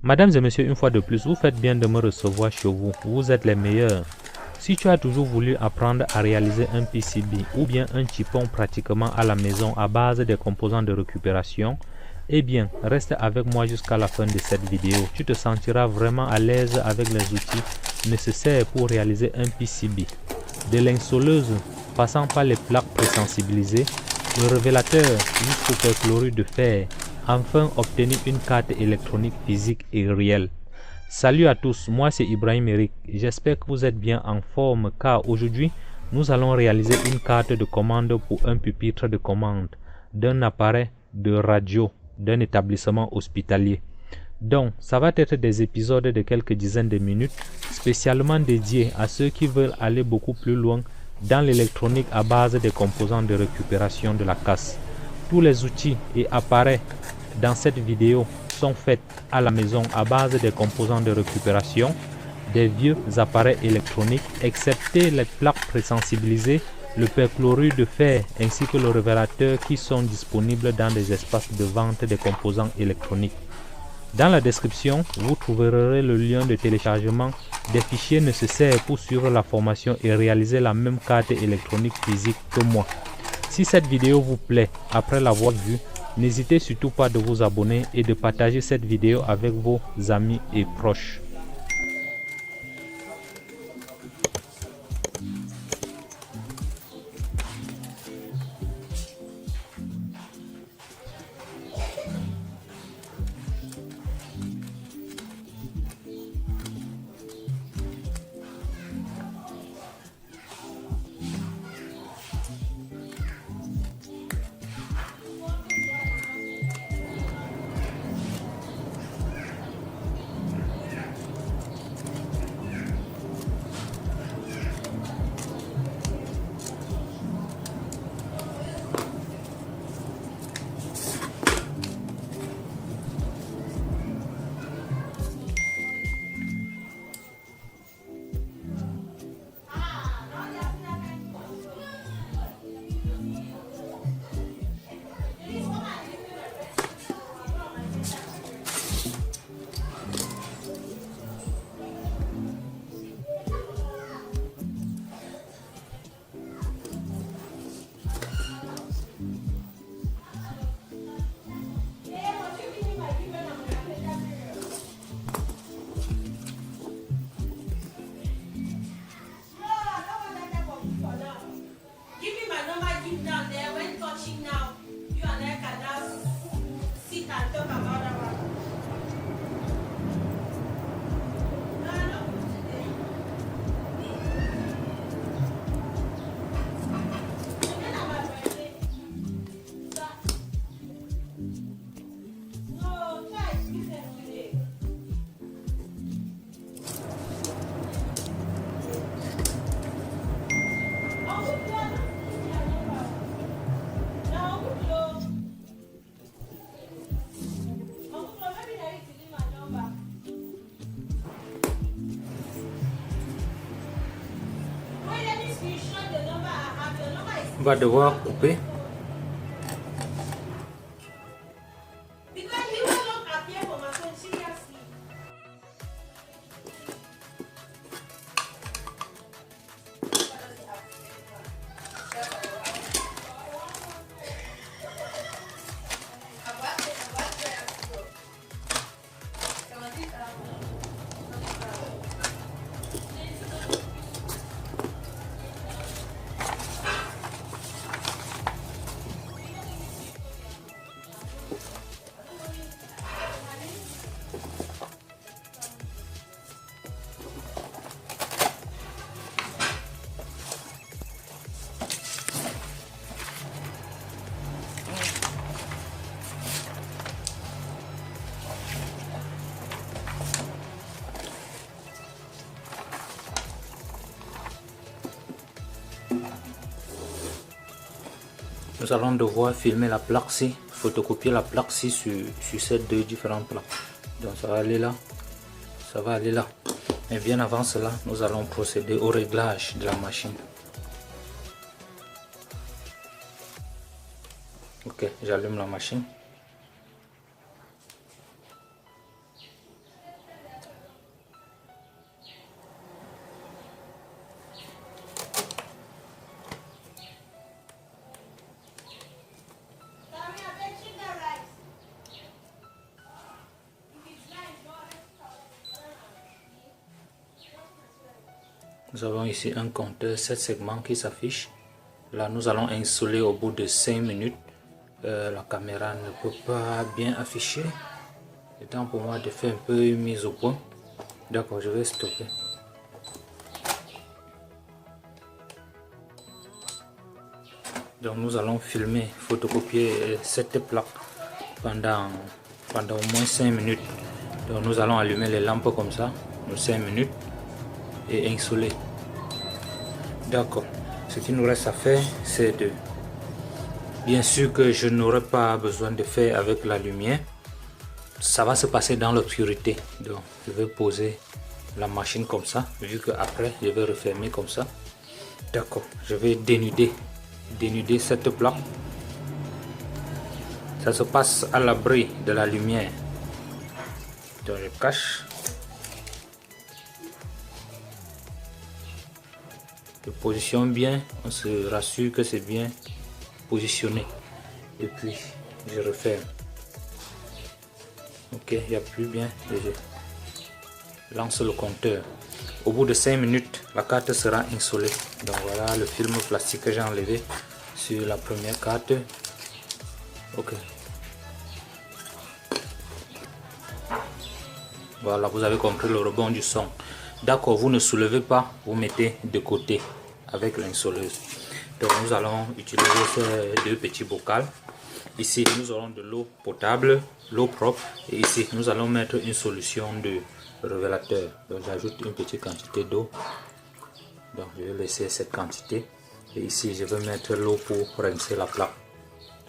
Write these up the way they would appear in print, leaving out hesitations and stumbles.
Mesdames et messieurs, une fois de plus, vous faites bien de me recevoir chez vous. Vous êtes les meilleurs. Si tu as toujours voulu apprendre à réaliser un PCB ou bien un chipon pratiquement à la maison à base des composants de récupération, eh bien, reste avec moi jusqu'à la fin de cette vidéo. Tu te sentiras vraiment à l'aise avec les outils nécessaires pour réaliser un PCB. De l'insoleuse, passant par les plaques présensibilisées, le révélateur jusqu'au perchlorure de fer, enfin obtenir une carte électronique physique et réelle. Salut à tous, moi c'est Ibrahim Eric. J'espère que vous êtes bien en forme car aujourd'hui, nous allons réaliser une carte de commande pour un pupitre de commande d'un appareil de radio d'un établissement hospitalier. Donc, ça va être des épisodes de quelques dizaines de minutes spécialement dédiés à ceux qui veulent aller beaucoup plus loin dans l'électronique à base des composants de récupération de la casse. Tous les outils et appareils dans cette vidéo sont faits à la maison à base des composants de récupération des vieux appareils électroniques, excepté les plaques présensibilisées, le perchlorure de fer ainsi que le révélateur qui sont disponibles dans des espaces de vente des composants électroniques. Dans la description, vous trouverez le lien de téléchargement des fichiers nécessaires pour suivre la formation et réaliser la même carte électronique physique que moi. Si cette vidéo vous plaît après l'avoir vue, n'hésitez surtout pas de vous abonner et de partager cette vidéo avec vos amis et proches. On va devoir couper. Nous allons devoir filmer la plaque-ci, photocopier la plaque-ci sur ces deux différentes plaques. Donc ça va aller là, ça va aller là. Mais bien avant cela, nous allons procéder au réglage de la machine. Ok, j'allume la machine. Nous avons ici un compteur 7 segments qui s'affiche. Là, nous allons insoler au bout de 5 minutes. La caméra ne peut pas bien afficher. C'est temps pour moi de faire un peu une mise au point. D'accord, je vais stopper. Donc nous allons filmer, photocopier cette plaque pendant au moins 5 minutes. Donc nous allons allumer les lampes comme ça, de 5 minutes, et insoler. D'accord. Ce qu'il nous reste à faire, c'est de... Bien sûr que je n'aurai pas besoin de faire avec la lumière. Ça va se passer dans l'obscurité. Donc je vais poser la machine comme ça, vu que après je vais refermer comme ça. D'accord. Je vais dénuder cette plaque. Ça se passe à l'abri de la lumière. Donc je cache. Je positionne bien, on se rassure que c'est bien positionné. Et puis je referme. Ok, il n'y a plus bien. Et je lance le compteur. Au bout de 5 minutes, la carte sera insolée. Donc voilà le film plastique que j'ai enlevé sur la première carte. Ok. Voilà, vous avez compris le rebond du son. D'accord, vous ne soulevez pas, vous mettez de côté avec l'insoleuse. Donc nous allons utiliser ces deux petits bocals. Ici, nous aurons de l'eau potable, l'eau propre. Et ici, nous allons mettre une solution de révélateur. Donc j'ajoute une petite quantité d'eau. Donc je vais laisser cette quantité. Et ici, je vais mettre l'eau pour rincer la plaque.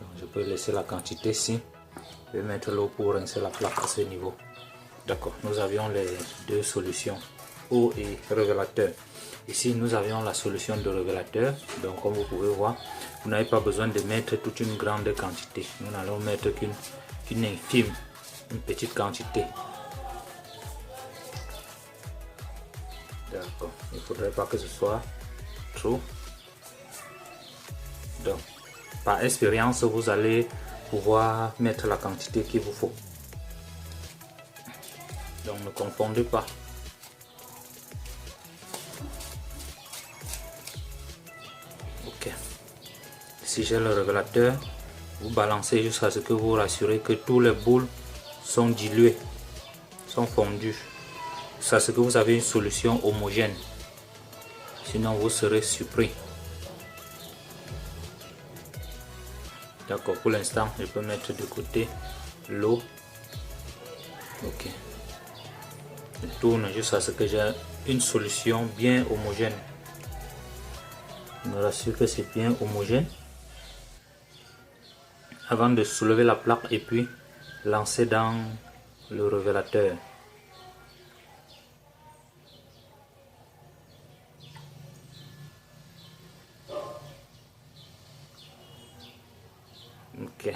Donc je peux laisser la quantité ici. Je vais mettre l'eau pour rincer la plaque à ce niveau. D'accord, nous avions les deux solutions, eau et révélateur. Ici, nous avions la solution de révélateur. Donc, comme vous pouvez voir, vous n'avez pas besoin de mettre toute une grande quantité. Nous n'allons mettre qu'une infime, une petite quantité. D'accord, il ne faudrait pas que ce soit trop. Donc, par expérience, vous allez pouvoir mettre la quantité qu'il vous faut. Donc ne confondez pas. Ok. Si j'ai le révélateur, vous balancez jusqu'à ce que vous rassurez que tous les boules sont diluées, sont fondues. C'est ce que vous avez une solution homogène. Sinon vous serez surpris. D'accord, pour l'instant, je peux mettre de côté l'eau. Ok. Je tourne jusqu'à ce que j'ai une solution bien homogène. Je me rassure que c'est bien homogène. Avant de soulever la plaque et puis lancer dans le révélateur. Ok.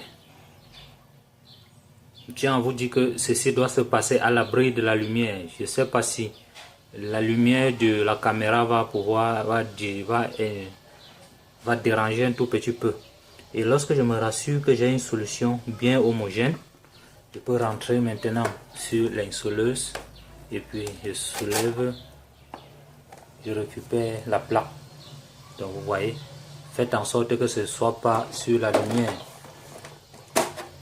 Je tiens à vous dire que ceci doit se passer à l'abri de la lumière. Je ne sais pas si la lumière de la caméra va déranger un tout petit peu. Et lorsque je me rassure que j'ai une solution bien homogène, je peux rentrer maintenant sur l'insoleuse et puis je soulève, je récupère la plaque. Donc vous voyez, faites en sorte que ce ne soit pas sur la lumière.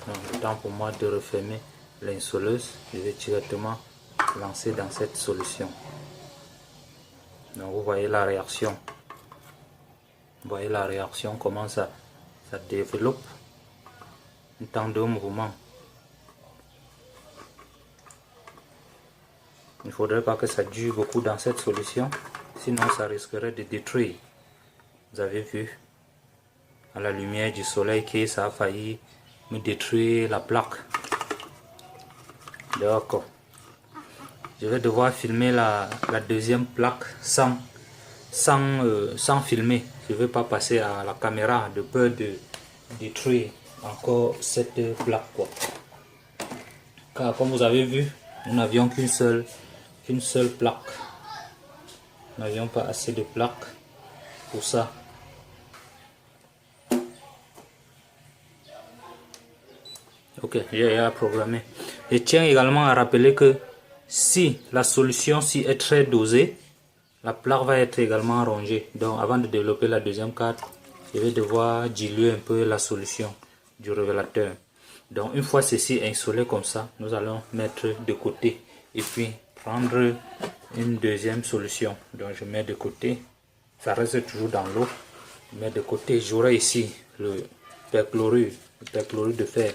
Donc, le temps pour moi de refermer l'insoleuse, je vais directement lancer dans cette solution. Donc vous voyez la réaction. Vous voyez la réaction, comment ça développe un temps de mouvement. Il ne faudrait pas que ça dure beaucoup dans cette solution, sinon ça risquerait de détruire. Vous avez vu à la lumière du soleil que ça a failli me détruire la plaque. D'accord. Je vais devoir filmer la deuxième plaque sans filmer. Je ne vais pas passer à la caméra de peur de détruire encore cette plaque, quoi. Car comme vous avez vu, nous n'avions qu'une seule plaque. Nous n'avions pas assez de plaques pour ça. Ok, j'ai à programmer. Je tiens également à rappeler que si la solution est très dosée, la plaque va être également rongée. Donc avant de développer la deuxième carte, je vais devoir diluer un peu la solution du révélateur. Donc une fois ceci insolé comme ça, nous allons mettre de côté et puis prendre une deuxième solution. Donc je mets de côté, ça reste toujours dans l'eau. Je mets de côté, j'aurai ici le perchlorure de fer.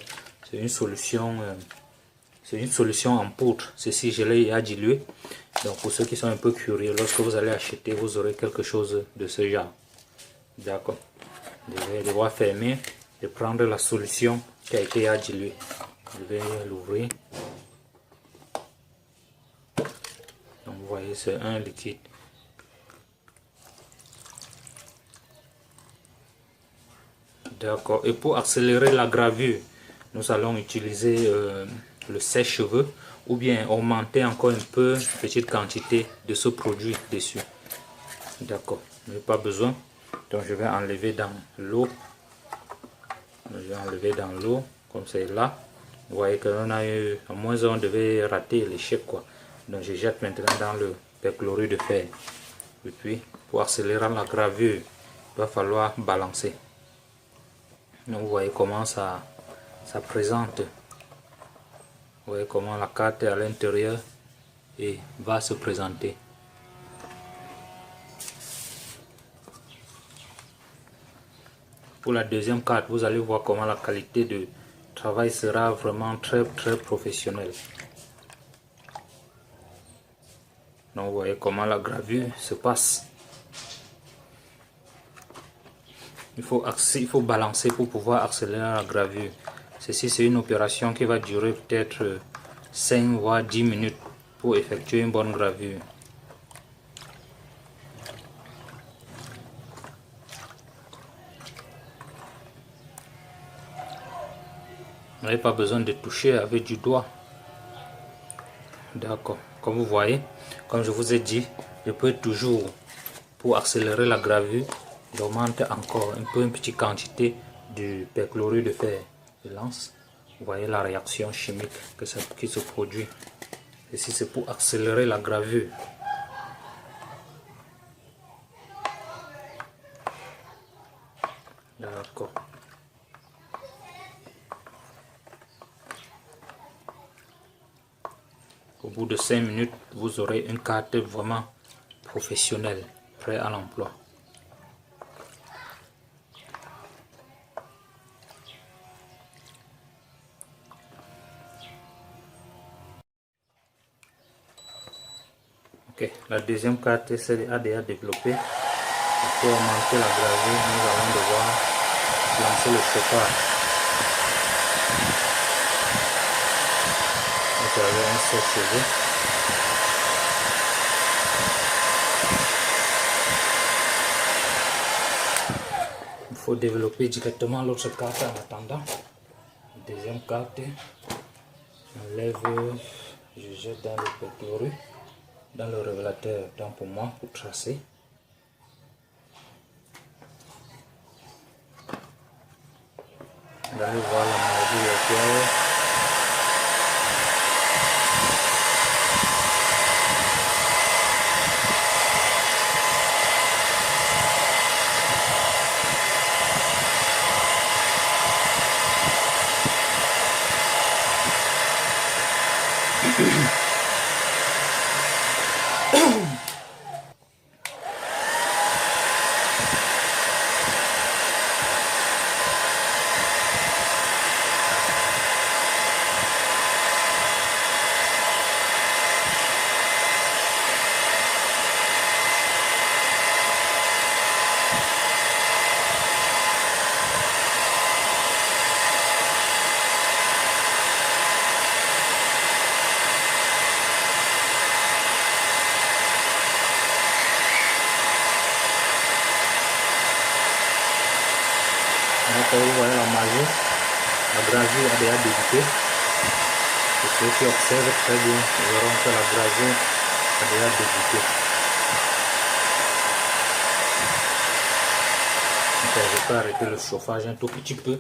C'est une solution en poudre. Ceci je l'ai à diluer. Donc pour ceux qui sont un peu curieux, lorsque vous allez acheter, vous aurez quelque chose de ce genre. D'accord. Je vais devoir fermer et prendre la solution qui a été à diluer. Je vais l'ouvrir. Donc vous voyez, c'est un liquide. D'accord. Et pour accélérer la gravure, nous allons utiliser le sèche-cheveux ou bien augmenter encore un peu, une petite quantité de ce produit dessus. D'accord. Je n'ai pas besoin. Donc je vais enlever dans l'eau. Je vais enlever dans l'eau comme c'est là. Vous voyez que on a eu, à moins on devait rater l'échec quoi. Donc je jette maintenant dans le perchlorure de fer. Et puis pour accélérer la gravure, il va falloir balancer. Donc vous voyez comment ça présente. Vous voyez comment la carte est à l'intérieur et va se présenter. Pour la deuxième carte, vous allez voir comment la qualité de travail sera vraiment très professionnelle. Donc vous voyez comment la gravure se passe. Il faut balancer pour pouvoir accélérer la gravure. Ceci c'est une opération qui va durer peut-être 5 voire 10 minutes pour effectuer une bonne gravure. Vous n'avez pas besoin de toucher avec du doigt. D'accord. Comme vous voyez, comme je vous ai dit, je peux toujours, pour accélérer la gravure, j'augmente encore un peu une petite quantité du perchlorure de fer. Je lance. Vous voyez la réaction chimique qui se produit. Ici, c'est pour accélérer la gravure. D'accord. Au bout de 5 minutes, vous aurez une carte vraiment professionnelle, prête à l'emploi. Ok, la deuxième carte a déjà développé. Pour augmenter la gravure, nous allons devoir lancer le chauffage. Vous avez un sèche-cheveux. Il faut développer directement l'autre carte en attendant. Deuxième carte, j'enlève, je jette dans le perchlorure, dans le révélateur, tant pour moi, pour tracer. Vous allez voir la magie actuelle. Vous voyez la magie, la gravure a déjà débuté. Et ceux qui observent très bien verront que la gravure a déjà débuté. Donc, je peux arrêter le chauffage un tout petit peu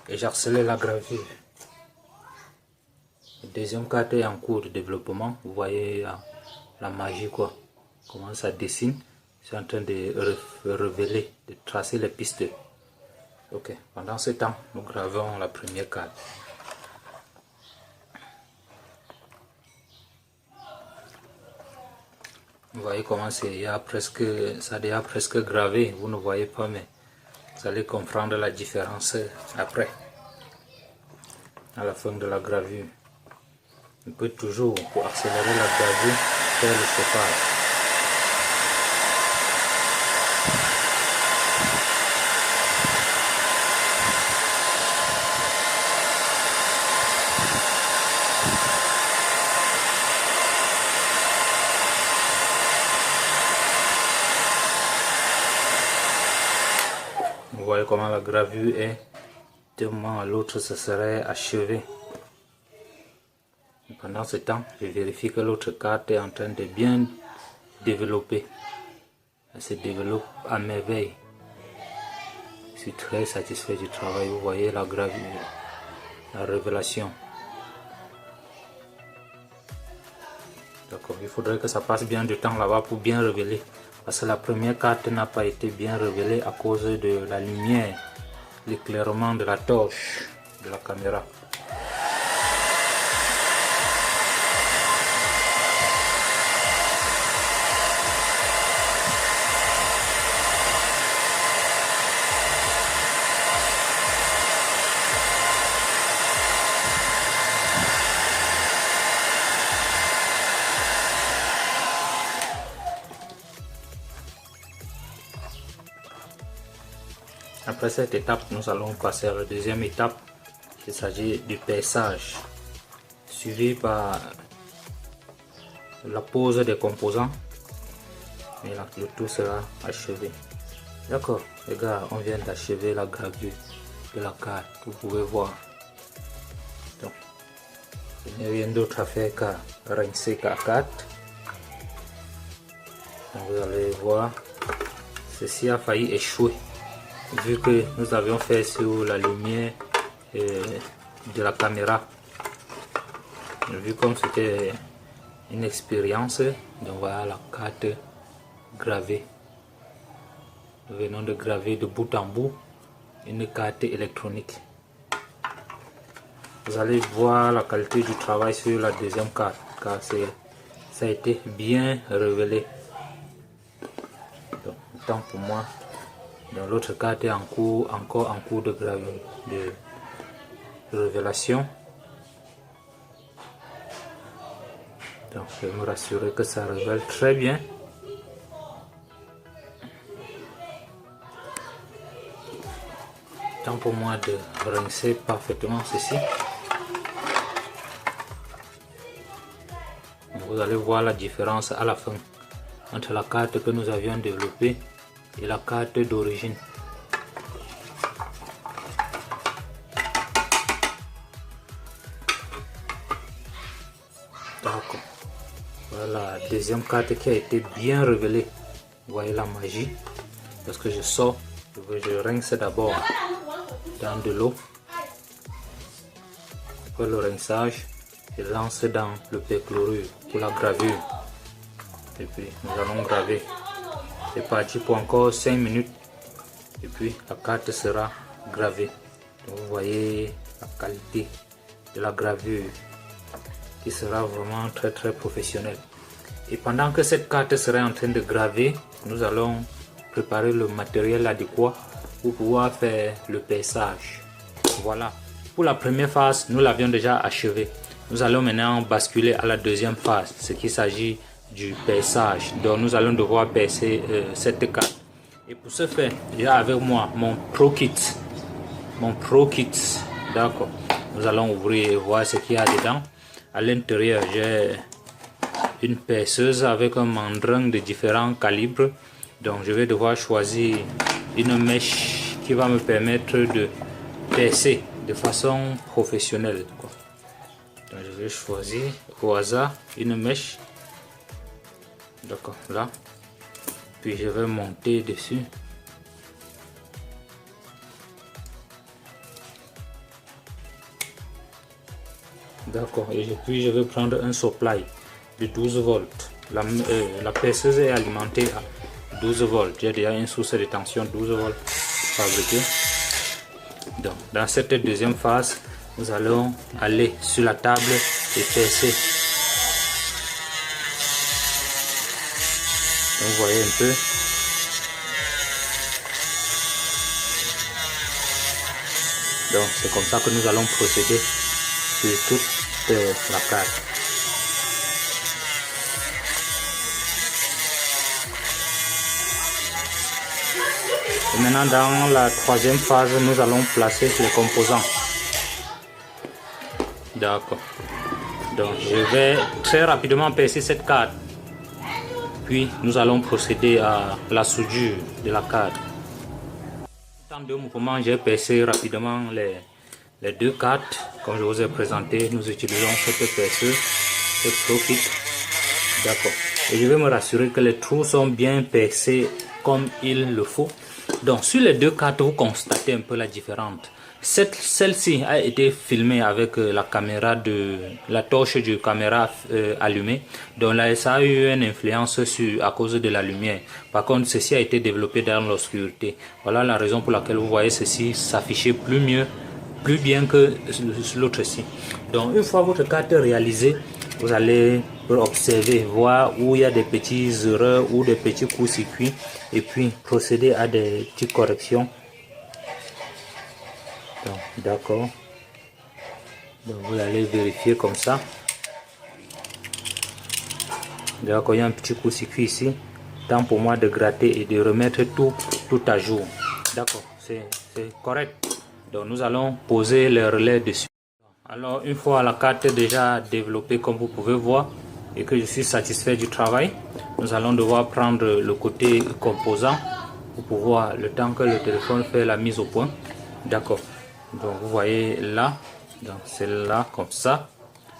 et j'accélère la gravure. La deuxième carte est en cours de développement. Vous voyez la magie quoi. comment ça dessine. Je suis en train de révéler, de tracer les pistes. Ok, pendant ce temps, nous gravons la première carte. Vous voyez comment ça a déjà presque gravé. Vous ne voyez pas, mais vous allez comprendre la différence après, à la fin de la gravure. On peut toujours, pour accélérer la gravure, faire le chauffage. Vous voyez comment la gravure est, d'un moment à l'autre, ça serait achevé. Pendant ce temps, je vérifie que l'autre carte est en train de bien développer. Elle se développe à merveille. Je suis très satisfait du travail. Vous voyez la gravure, la révélation. D'accord, il faudrait que ça passe bien du temps là-bas pour bien révéler. Parce que la première carte n'a pas été bien révélée à cause de la lumière, l'éclairement de la torche de la caméra. Après cette étape, nous allons passer à la deuxième étape. Il s'agit du perçage, suivi par la pose des composants. Et là, le tout sera achevé. D'accord, les gars, on vient d'achever la gravure de la carte. Vous pouvez voir. Donc, il n'y a rien d'autre à faire qu'à rincer la carte. Donc, vous allez voir, ceci a failli échouer. Vu que nous avions fait sur la lumière de la caméra, vu comme c'était une expérience, donc voilà la carte gravée. Nous venons de graver de bout en bout une carte électronique. Vous allez voir la qualité du travail sur la deuxième carte, car ça a été bien révélé. Donc, tant pour moi. Dans l'autre carte est encore en cours de gravure, de révélation. Donc je vais me rassurer que ça révèle très bien. Temps pour moi de rincer parfaitement ceci. Vous allez voir la différence à la fin entre la carte que nous avions développée et la carte d'origine. D'accord. Voilà la deuxième carte qui a été bien révélée. Vous voyez la magie. Parce que je sors, je rince d'abord dans de l'eau. Après le rinçage, je lance dans le perchlorure pour la gravure. Et puis nous allons graver. C'est parti pour encore 5 minutes et puis la carte sera gravée. Donc vous voyez la qualité de la gravure qui sera vraiment très professionnelle. Et pendant que cette carte sera en train de graver, nous allons préparer le matériel adéquat pour pouvoir faire le perçage. Voilà, pour la première phase, nous l'avions déjà achevé. Nous allons maintenant basculer à la deuxième phase, ce qui s'agit du perçage. Donc nous allons devoir percer cette carte. Et pour ce faire, j'ai avec moi mon Pro Kit. D'accord. Nous allons ouvrir et voir ce qu'il y a dedans. À l'intérieur, j'ai une perceuse avec un mandrin de différents calibres. Donc je vais devoir choisir une mèche qui va me permettre de percer de façon professionnelle. Donc je vais choisir au hasard une mèche. D'accord, là. Puis je vais monter dessus. D'accord, et puis je vais prendre un supply de 12 volts. La perceuse est alimentée à 12 volts. J'ai déjà une source de tension 12 volts fabriquée. Donc, dans cette deuxième phase, nous allons aller sur la table et percer. Donc, vous voyez un peu. Donc, c'est comme ça que nous allons procéder sur toute la carte. Et maintenant, dans la troisième phase, nous allons placer les composants. D'accord. Donc, je vais très rapidement percer cette carte. Puis, nous allons procéder à la soudure de la carte. En 2 mouvements, j'ai percé rapidement les 2 cartes. Comme je vous ai présenté, nous utilisons cette perceuse, cette Profit. D'accord. Et je vais me rassurer que les trous sont bien percés comme il le faut. Donc, sur les 2 cartes, vous constatez un peu la différence. Celle-ci a été filmée avec la torche du caméra allumée. Donc là, ça a eu une influence à cause de la lumière. Par contre, ceci a été développé dans l'obscurité. Voilà la raison pour laquelle vous voyez ceci s'afficher plus bien que l'autre-ci. Donc, une fois votre carte réalisée, vous allez observer, voir où il y a des petites erreurs ou des petits courts-circuits et puis procéder à des petites corrections. D'accord. Donc vous allez vérifier comme ça. D'accord, il y a un petit court-circuit ici. Temps pour moi de gratter et de remettre tout à jour. D'accord, c'est correct. Donc nous allons poser le relais dessus. Alors une fois la carte déjà développée comme vous pouvez voir et que je suis satisfait du travail, nous allons devoir prendre le côté composant pour pouvoir, le temps que le téléphone fait la mise au point. D'accord. Donc vous voyez là, donc c'est là comme ça,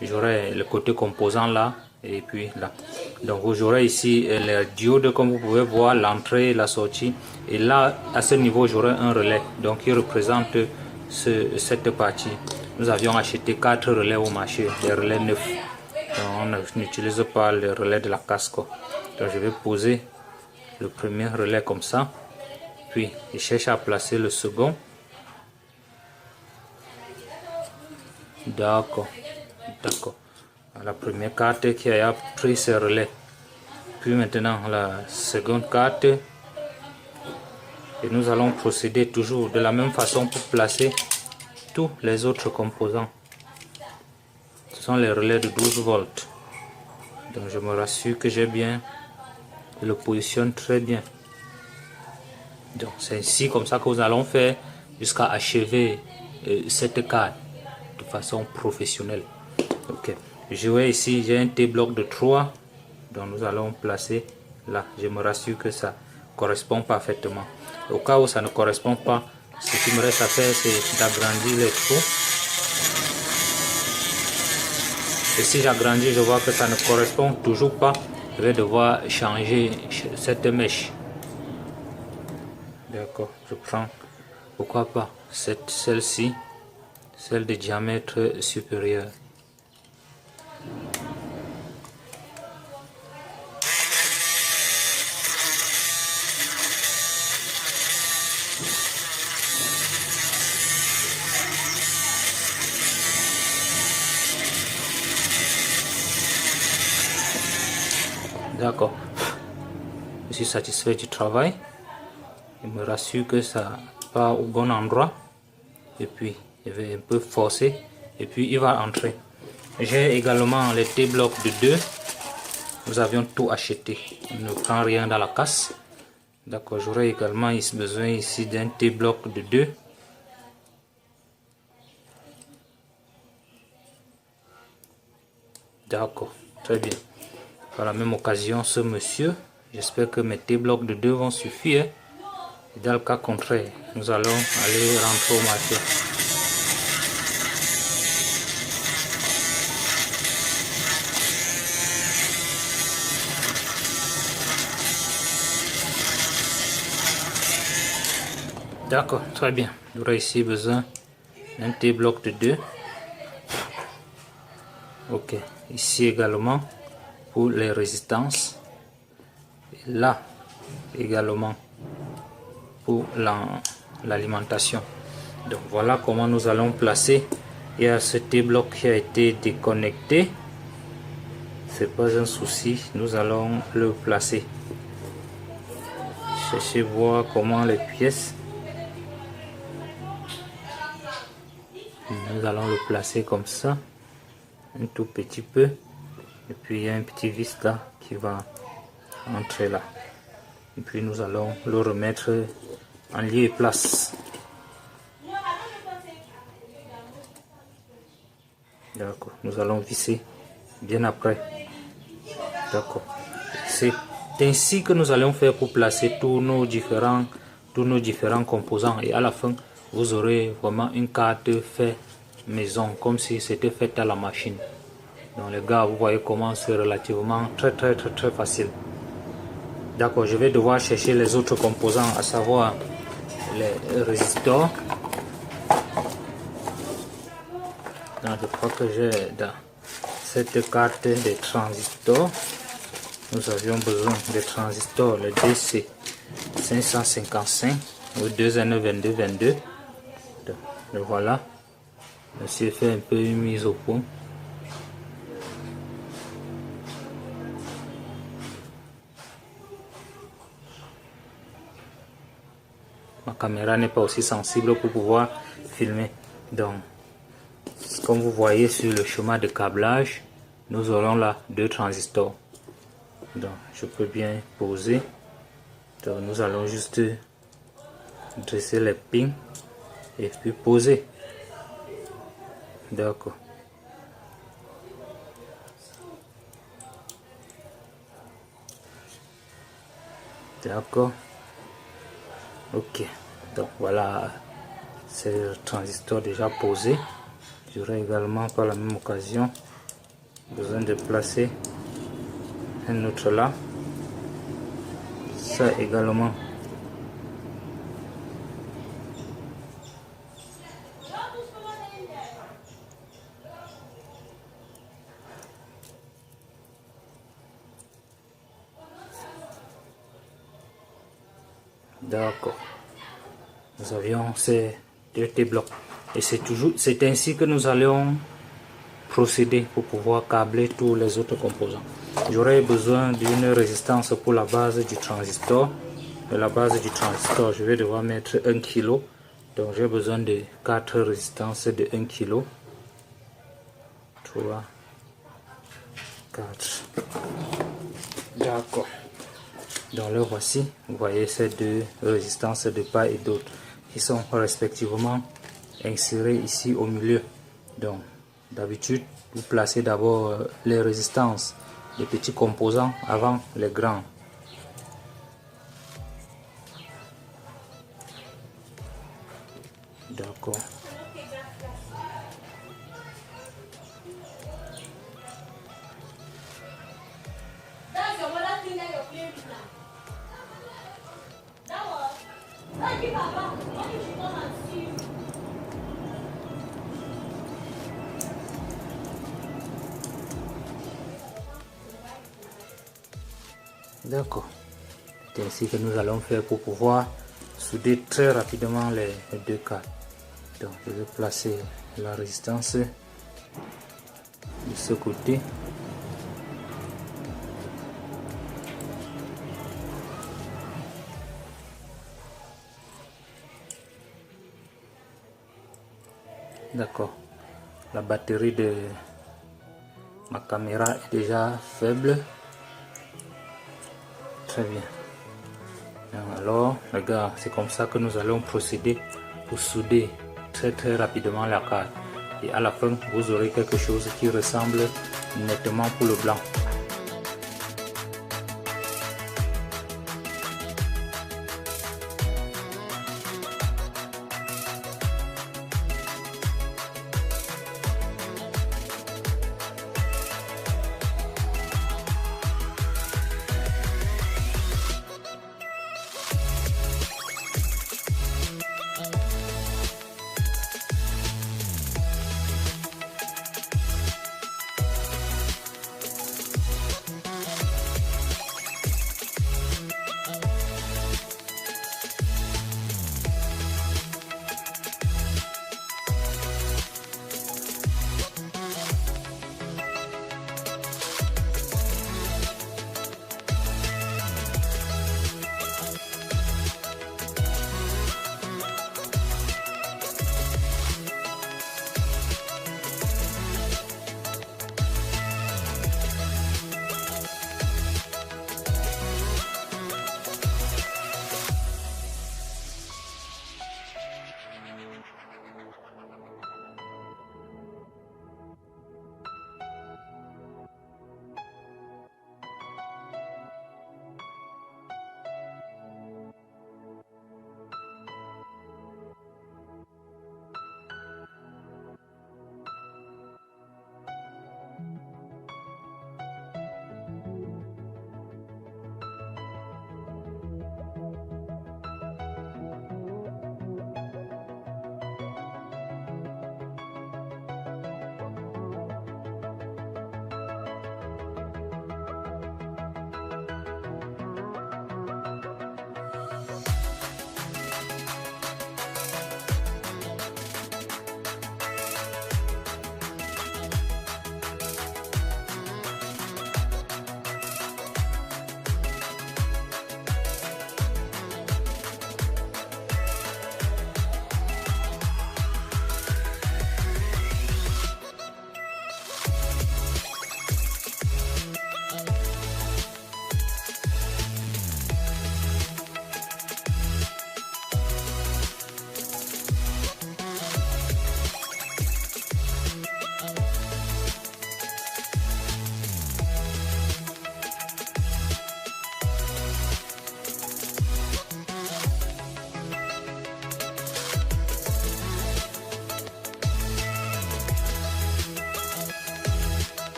j'aurai le côté composant là et puis là. Donc vous aurez ici les diodes comme vous pouvez voir, l'entrée et la sortie, et là à ce niveau j'aurai un relais donc qui représente cette partie. Nous avions acheté 4 relais au marché, des relais neufs. Donc on n'utilise pas le relais de la casque. Donc je vais poser le premier relais comme ça, puis je cherche à placer le second. D'accord, d'accord. La première carte qui a pris ce relais. Puis maintenant la seconde carte. Et nous allons procéder toujours de la même façon pour placer tous les autres composants. Ce sont les relais de 12 volts. Donc je me rassure que j'ai bien, je le positionne très bien. Donc c'est ici comme ça que nous allons faire jusqu'à achever cette carte de façon professionnelle. Ok, je vois ici j'ai un T-bloc de 3, donc nous allons placer là. Je me rassure que ça correspond parfaitement. Au cas où ça ne correspond pas, ce qui me reste à faire c'est d'agrandir les trous. Et si j'agrandis, je vois que ça ne correspond toujours pas, je vais devoir changer cette mèche. D'accord, je prends, pourquoi pas celle-ci, celle de diamètre supérieur. D'accord, je suis satisfait du travail. Je me rassure que ça va au bon endroit. Et puis je vais un peu forcer et puis il va entrer. J'ai également les T-blocs de 2. Nous avions tout acheté. On ne prend rien dans la casse. D'accord, j'aurai également besoin ici d'un T-bloc de 2. D'accord, très bien. Par la même occasion, ce monsieur, j'espère que mes T-blocs de 2 vont suffire. Dans le cas contraire, nous allons aller rentrer au marché. D'accord, très bien. J'aurai ici besoin d'un T-bloc de 2. Ok, ici également, pour les résistances. Et là également pour l'alimentation. Donc voilà comment nous allons placer. Il y a ce T-bloc qui a été déconnecté. C'est pas un souci, nous allons le placer. Cherchez voir comment les pièces. Nous allons le placer comme ça, un tout petit peu. Et puis il y a un petit vis là qui va entrer là. Et puis nous allons le remettre en lieu et place. D'accord, nous allons visser bien après. D'accord. C'est ainsi que nous allons faire pour placer tous nos différents composants. Et à la fin, vous aurez vraiment une carte fait maison, comme si c'était fait à la machine. Donc les gars, vous voyez comment c'est relativement très facile. D'accord, je vais devoir chercher les autres composants, à savoir les résistors. Donc, je crois que j'ai dans cette carte des transistors. Nous avions besoin des transistors, le DC 555 ou 2N2222. Donc voilà, je fait un peu une mise au point. Ma caméra n'est pas aussi sensible pour pouvoir filmer. Donc, comme vous voyez sur le chemin de câblage, nous aurons là 2 transistors. Donc, je peux bien poser. Donc, nous allons juste dresser les pins et puis poser. D'accord. D'accord. Ok. Donc, voilà, c'est le transistor déjà posé. J'aurai également par la même occasion besoin de placer un autre là. Ça également. D'accord. Nous avions ces 2 T-blocs. Et c'est ainsi que nous allons procéder pour pouvoir câbler tous les autres composants. J'aurai besoin d'une résistance pour la base du transistor. De la base du transistor, je vais devoir mettre 1 kg. Donc j'ai besoin de 4 résistances de 1 kg. 3, 4. D'accord. Donc là voici, vous voyez ces 2 résistances de part et d'autre qui sont respectivement insérées ici au milieu. Donc d'habitude, vous placez d'abord les résistances, les petits composants avant les grands. D'accord. D'accord. C'est ainsi que nous allons faire pour pouvoir souder très rapidement les 2 cartes. Donc je vais placer la résistance de ce côté. D'accord. La batterie de ma caméra est déjà faible. Très bien. Alors, les gars, c'est comme ça que nous allons procéder pour souder très rapidement la carte. Et à la fin, vous aurez quelque chose qui ressemble nettement pour le blanc.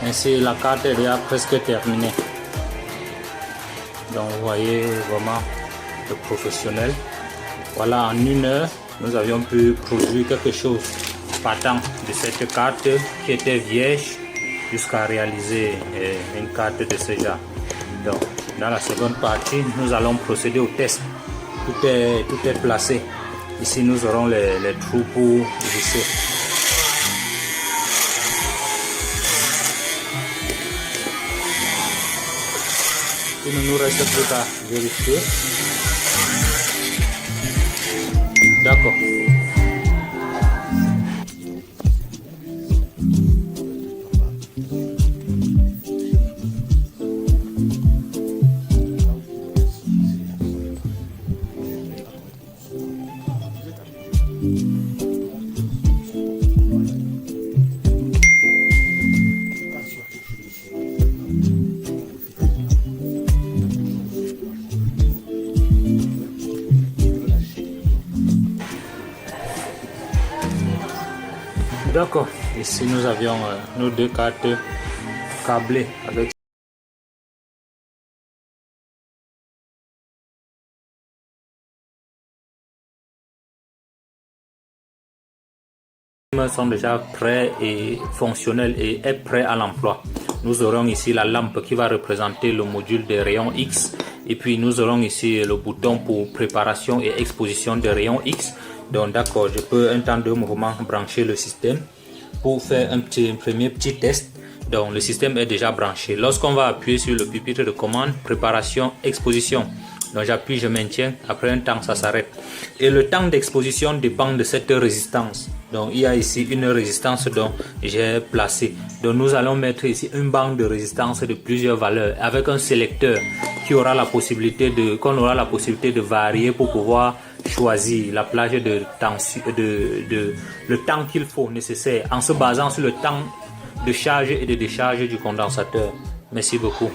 Ainsi, la carte est déjà presque terminée. Donc vous voyez vraiment le professionnel. Voilà, en 1 heure, nous avions pu produire quelque chose partant de cette carte qui était vierge jusqu'à réaliser une carte de ce genre. Donc, dans la seconde partie, nous allons procéder au test. Tout est placé. Ici, nous aurons les trous pour visser. Il ne nous reste plus qu'à vérifier. D'accord. D'accord, ici nous avions nos 2 cartes câblées avec sont déjà prêts et fonctionnels et est prêt à l'emploi. Nous aurons ici la lampe qui va représenter le module des rayons X et puis nous aurons ici le bouton pour préparation et exposition des rayons X. Donc d'accord, je peux un temps de mouvement brancher le système pour faire un premier petit test. Donc le système est déjà branché. Lorsqu'on va appuyer sur le pupitre de commande, préparation, exposition. Donc j'appuie, je maintiens, après un temps ça s'arrête. Et le temps d'exposition dépend de cette résistance. Donc il y a ici une résistance dont j'ai placé. Donc nous allons mettre ici une banque de résistance de plusieurs valeurs avec un sélecteur qui aura la possibilité qu'on aura la possibilité de varier pour pouvoir choisir la plage de tension, le temps qu'il faut nécessaire en se basant sur le temps de charge et de décharge du condensateur. Merci beaucoup.